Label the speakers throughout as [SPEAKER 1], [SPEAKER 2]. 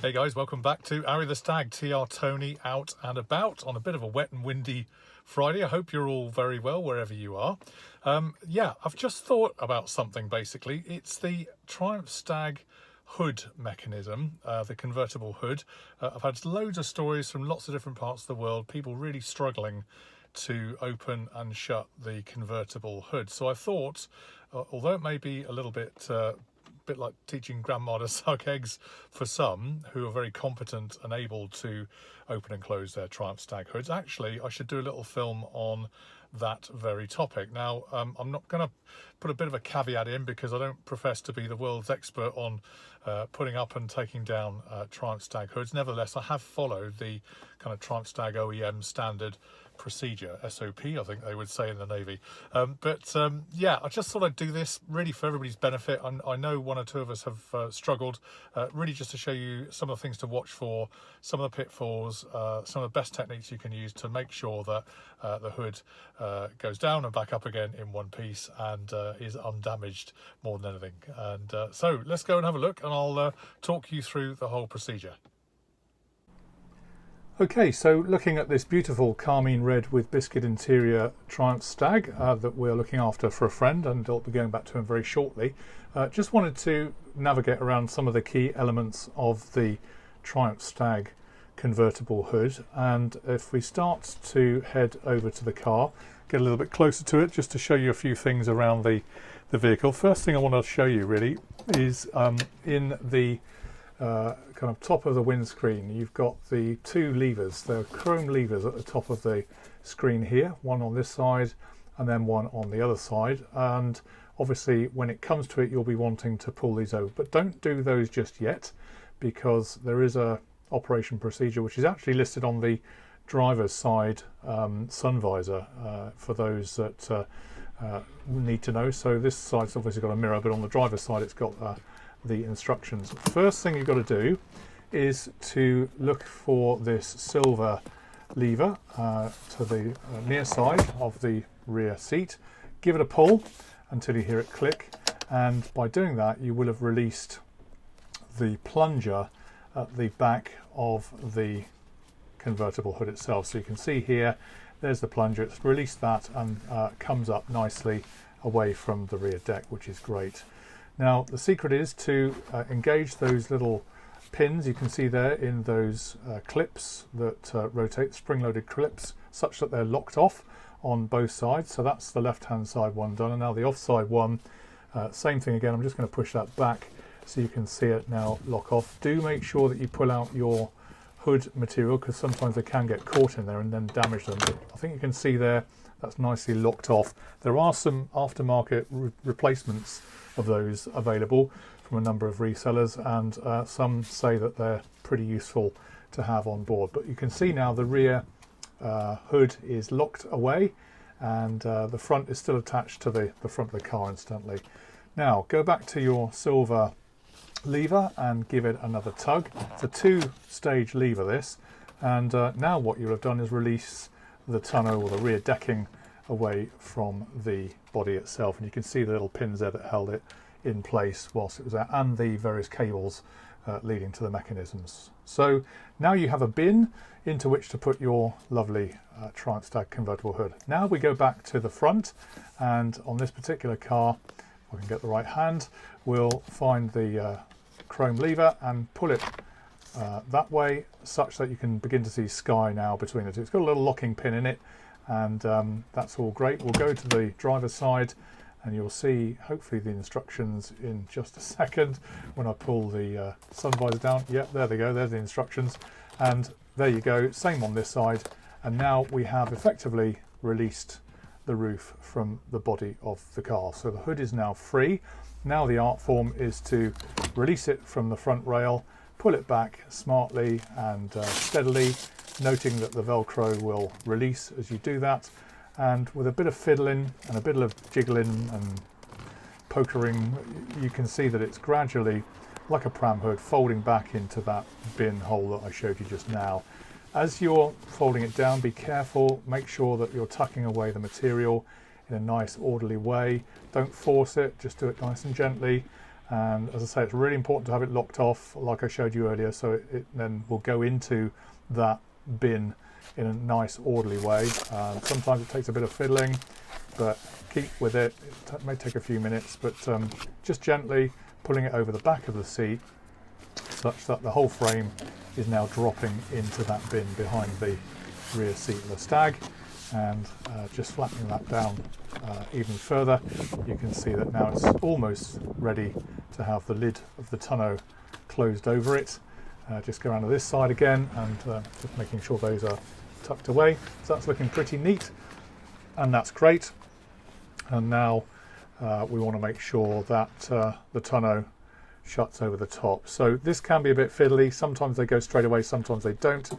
[SPEAKER 1] Hey guys, welcome back to Arry the Stag, TR Tony out and about on a bit of a wet and windy Friday. I hope you're all very well wherever you are. Yeah, I've just thought about something basically. It's the Triumph Stag hood mechanism, the convertible hood. I've had loads of stories from lots of different parts of the world, people really struggling to open and shut the convertible hood. So I thought, although it may be a little bit like teaching grandma to suck eggs for some who are very competent and able to open and close their Triumph Stag hoods, actually I should do a little film on that very topic. Now I'm not going to put a bit of a caveat in because I don't profess to be the world's expert on putting up and taking down Triumph Stag hoods. Nevertheless, I have followed the kind of Triumph Stag OEM standard procedure, SOP I think they would say in the Navy. Yeah, I just thought I'd do this really for everybody's benefit. I know one or two of us have struggled, really just to show you some of the things to watch for, some of the pitfalls, some of the best techniques you can use to make sure that the hood goes down and back up again in one piece and is undamaged more than anything. And so let's go and have a look, and I'll talk you through the whole procedure. Okay, so looking at this beautiful carmine red with biscuit interior Triumph Stag that we're looking after for a friend, and I'll be going back to him very shortly. Just wanted to navigate around some of the key elements of the Triumph Stag convertible hood, and if we start to head over to the car, get a little bit closer to it just to show you a few things around the vehicle. First thing I want to show you really is in the kind of top of the windscreen, you've got the two levers. They're chrome levers at the top of the screen here, one on this side and then one on the other side, and obviously when it comes to it you'll be wanting to pull these over, but don't do those just yet because there is a operation procedure which is actually listed on the driver's side sun visor for those that need to know. So this side's obviously got a mirror, but on the driver's side it's got the instructions. First thing you've got to do is to look for this silver lever to the near side of the rear seat. Give it a pull until you hear it click, and by doing that you will have released the plunger at the back of the convertible hood itself. So you can see here, there's the plunger, it's released that and comes up nicely away from the rear deck, which is great. Now the secret is to engage those little pins you can see there in those clips that rotate, spring-loaded clips, such that they're locked off on both sides. So that's the left-hand side one done, and now the off-side one, same thing again. I'm just going to push that back so you can see it now lock off. Do make sure that you pull out your hood material because sometimes they can get caught in there and then damage them. But I think you can see there that's nicely locked off. There are some aftermarket replacements of those available from a number of resellers, and some say that they're pretty useful to have on board. But you can see now the rear hood is locked away, and the front is still attached to the front of the car instantly. Now go back to your silver lever and give it another tug. It's a two-stage lever this, and now what you'll have done is release the tonneau or the rear decking away from the body itself, and you can see the little pins there that held it in place whilst it was there, and the various cables leading to the mechanisms. So now you have a bin into which to put your lovely Triumph Stag convertible hood. Now we go back to the front, and on this particular car, if I can get the right hand, we'll find the chrome lever and pull it that way, such that you can begin to see sky now between the two. It's got a little locking pin in it, and that's all great. We'll go to the driver's side and you'll see hopefully the instructions in just a second when I pull the sun visor down. Yep, there they go, there's the instructions, and there you go, same on this side. And now we have effectively released the roof from the body of the car, so the hood is now free. Now the art form is to release it from the front rail, pull it back smartly and steadily, noting that the Velcro will release as you do that, and with a bit of fiddling and a bit of jiggling and pokering, you can see that it's gradually, like a pram hood, folding back into that bin hole that I showed you just now. As you're folding it down, be careful, make sure that you're tucking away the material in a nice orderly way. Don't force it, just do it nice and gently, And as I say, it's really important to have it locked off like I showed you earlier, so it then will go into that bin in a nice orderly way. Sometimes it takes a bit of fiddling, but keep with it. It may take a few minutes, but just gently pulling it over the back of the seat such that the whole frame is now dropping into that bin behind the rear seat of the Stag, and just flattening that down even further, you can see that now it's almost ready to have the lid of the tonneau closed over it. Just go around to this side again and just making sure those are tucked away. So that's looking pretty neat, and that's great. And now we want to make sure that the tonneau shuts over the top. So this can be a bit fiddly. Sometimes they go straight away, sometimes they don't.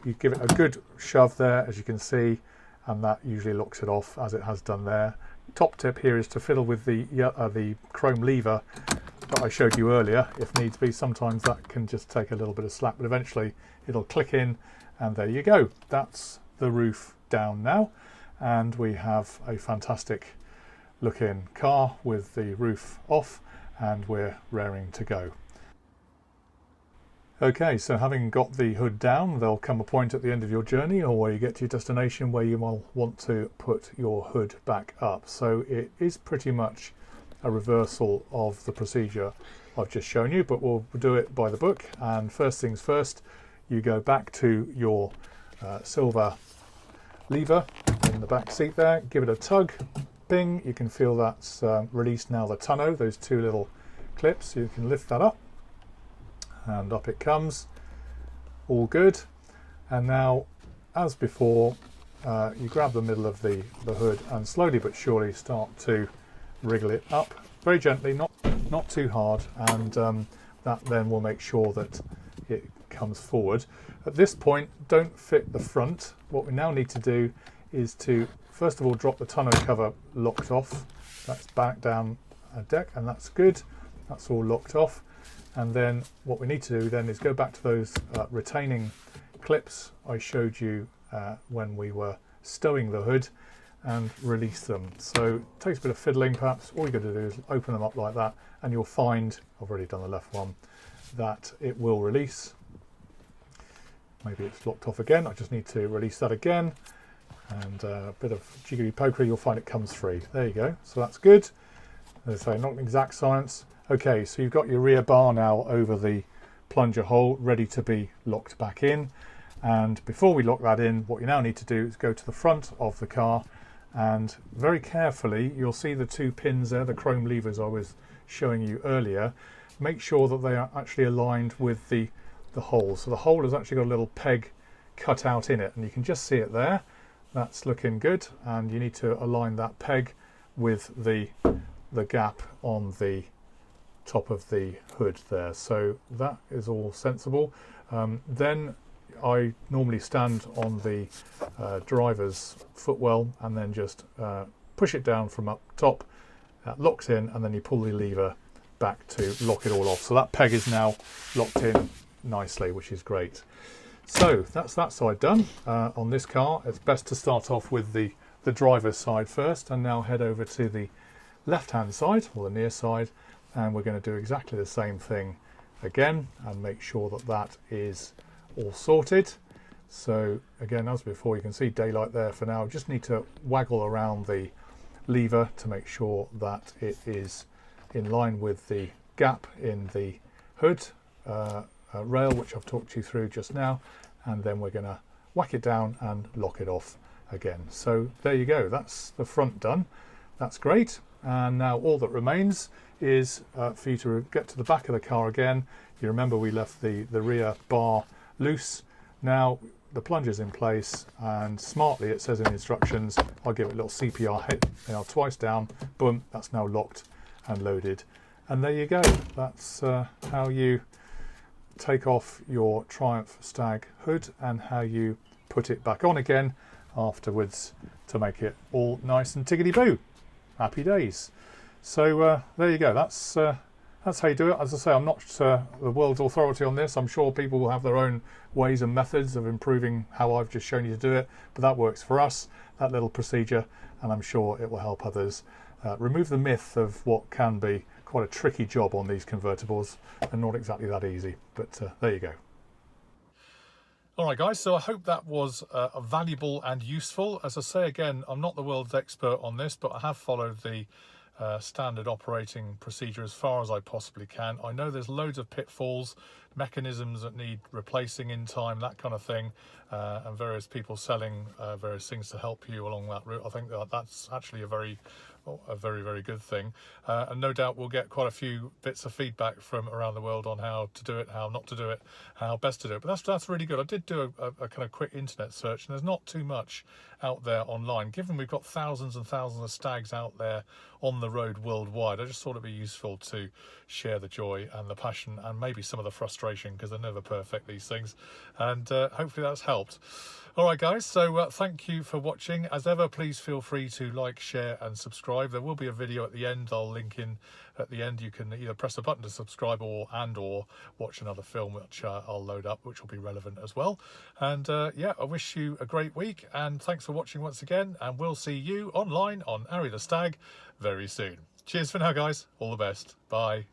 [SPEAKER 1] You give it a good shove there, as you can see, and that usually locks it off, as it has done there. Top tip here is to fiddle with the chrome lever that I showed you earlier, if needs be. Sometimes that can just take a little bit of slack, but eventually it'll click in, and there you go. That's the roof down now, and we have a fantastic looking car with the roof off, and we're raring to go. Okay, so having got the hood down, there'll come a point at the end of your journey, or where you get to your destination, where you will want to put your hood back up. So it is pretty much a reversal of the procedure I've just shown you, but we'll do it by the book. And first things first, you go back to your silver lever in the back seat there, give it a tug, bing, you can feel that's released now the tonneau, those two little clips. You can lift that up, and up it comes, all good. And now, as before, you grab the middle of the hood and slowly but surely start to wriggle it up, very gently, not too hard, and that then will make sure that it comes forward. At this point, don't fit the front. What we now need to do is to first of all drop the tonneau cover locked off. That's back down a deck, and that's good. That's all locked off. And then what we need to do then is go back to those retaining clips I showed you when we were stowing the hood, and release them. So it takes a bit of fiddling perhaps. All you've got to do is open them up like that, and you'll find, I've already done the left one, that it will release. Maybe it's locked off again. I just need to release that again, and a bit of jiggly pokery, you'll find it comes free. There you go. So that's good. As I say, not an exact science. Okay, so you've got your rear bar now over the plunger hole, ready to be locked back in. And before we lock that in, what you now need to do is go to the front of the car, and very carefully, you'll see the two pins there, the chrome levers I was showing you earlier. Make sure that they are actually aligned with the hole. So the hole has actually got a little peg cut out in it, and you can just see it there. That's looking good, and you need to align that peg with the gap on the top of the hood there. So that is all sensible. Then I normally stand on the driver's footwell and then just push it down from up top. That locks in, and then you pull the lever back to lock it all off. So that peg is now locked in nicely, which is great. So that's that side done. On this car, it's best to start off with the driver's side first, and now head over to the left-hand side, or the near side, and we're going to do exactly the same thing again and make sure that that is all sorted. So again, as before, you can see daylight there for now. Just need to waggle around the lever to make sure that it is in line with the gap in the hood rail, which I've talked you through just now, and then we're going to whack it down and lock it off again. So there you go, that's the front done. That's great. And now all that remains is for you to get to the back of the car again. You remember we left the rear bar loose. Now the plunger's in place, and smartly it says in the instructions, I'll give it a little CPR hit, twice down, boom, that's now locked and loaded. And there you go, that's how you take off your Triumph Stag hood and how you put it back on again afterwards to make it all nice and tickety-boo. Happy days. So there you go, that's how you do it. As I say, I'm not the world's authority on this. I'm sure people will have their own ways and methods of improving how I've just shown you to do it, but that works for us, that little procedure, and I'm sure it will help others remove the myth of what can be quite a tricky job on these convertibles and not exactly that easy, but there you go. Alright guys, so I hope that was valuable and useful. As I say again, I'm not the world's expert on this, but I have followed the standard operating procedure as far as I possibly can. I know there's loads of pitfalls, mechanisms that need replacing in time, that kind of thing, and various people selling various things to help you along that route. I think that's actually a very good thing, and no doubt we'll get quite a few bits of feedback from around the world on how to do it, how not to do it, how best to do it. But that's really good. I did do a kind of quick internet search, and there's not too much out there online. Given we've got thousands and thousands of stags out there on the road worldwide, I just thought it'd be useful to share the joy and the passion and maybe some of the frustration, because they're never perfect, these things, and hopefully that's helped. All right guys, so thank you for watching. As ever, please feel free to like, share and subscribe. There will be a video at the end. I'll link in at the end. You can either press a button to subscribe or watch another film which I'll load up, which will be relevant as well. And yeah, I wish you a great week, and thanks for watching once again, and we'll see you online on Arry the Stag very soon. Cheers for now guys, all the best, bye.